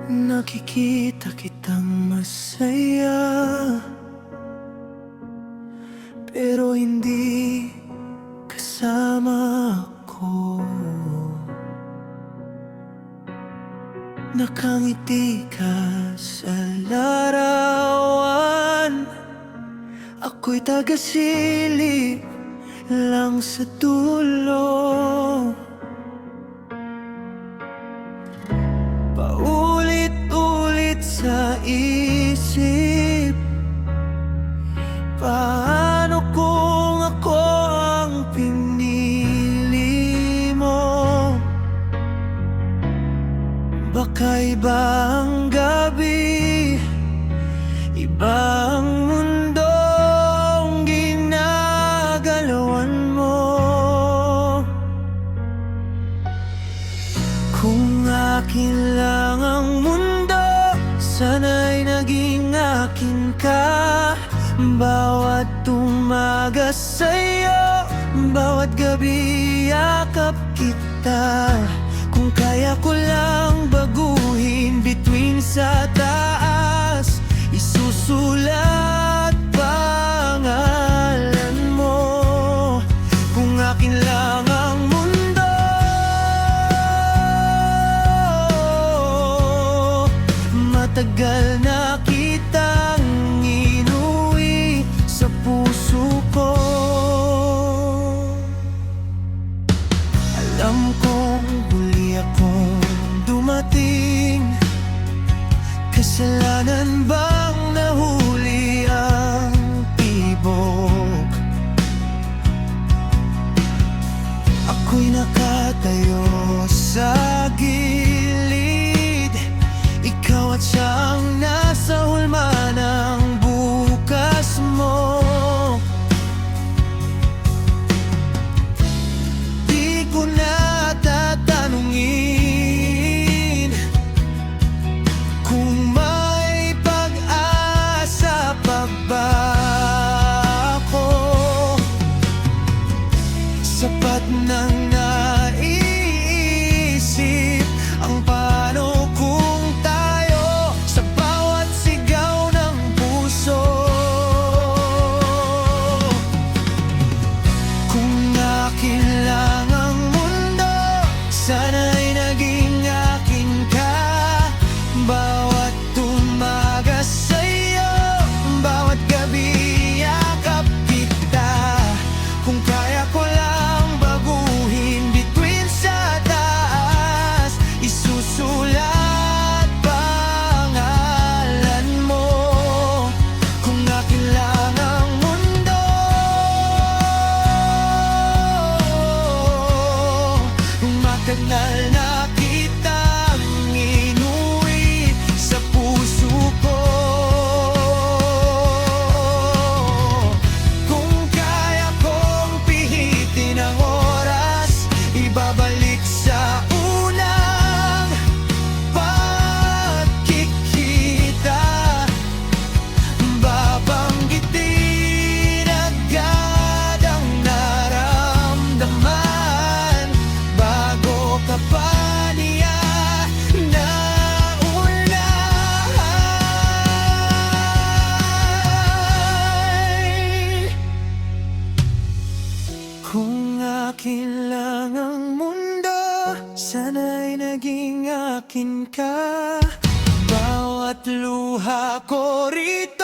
Nakikita kitang masaya, pero hindi kasama ako. Nakangiti ka sa larawan, ako'y tagasilip lang sa dulo. Paulit-ulit sa isip, paano kung ako ang pinili mo? Baka iba ang gabi, iba ang mundong ginagalawan mo. Kung akin lang ang mundo, sana'y naging akin ka. Bawat umaga sa'yo, bawat gabi yakap kita. Kung kaya ko lang baguhin bituin sa taas, isusulat pangalan mo. Kung akin lang ang mundo, matagal na kitang inuwi sa puso ko. Alam kong huli akong dumating, kasalanan bang nahuli ang tibok? Ako'y nakatayo sa gilid, ikaw at siya ang nasa hulma ng bukas mo. Di ko na tatanungin kung may pag-asa pa ba ako. Sapat nang naiisip ang paano kung tayo sa bawat sigaw ng puso. Kung akin lang ang mundo, sana'y naging akin ka. Bawat umaga sa'yo, bawat gabi yakap kita. Kung kaya ko lang baguhin bituin sa taas, isusulat pangalan mo. Kung akin lang ang mundo, matagal na kitang inuwi sa puso ko. Kung kaya kong pihitin ang oras, ibabalik sa unang pagkikita. Babanggitin agad ang naramdaman bago ka pa niya naunay. Kung akin lang ang mundo, sana'y naging akin ka. Bawat luha ko rito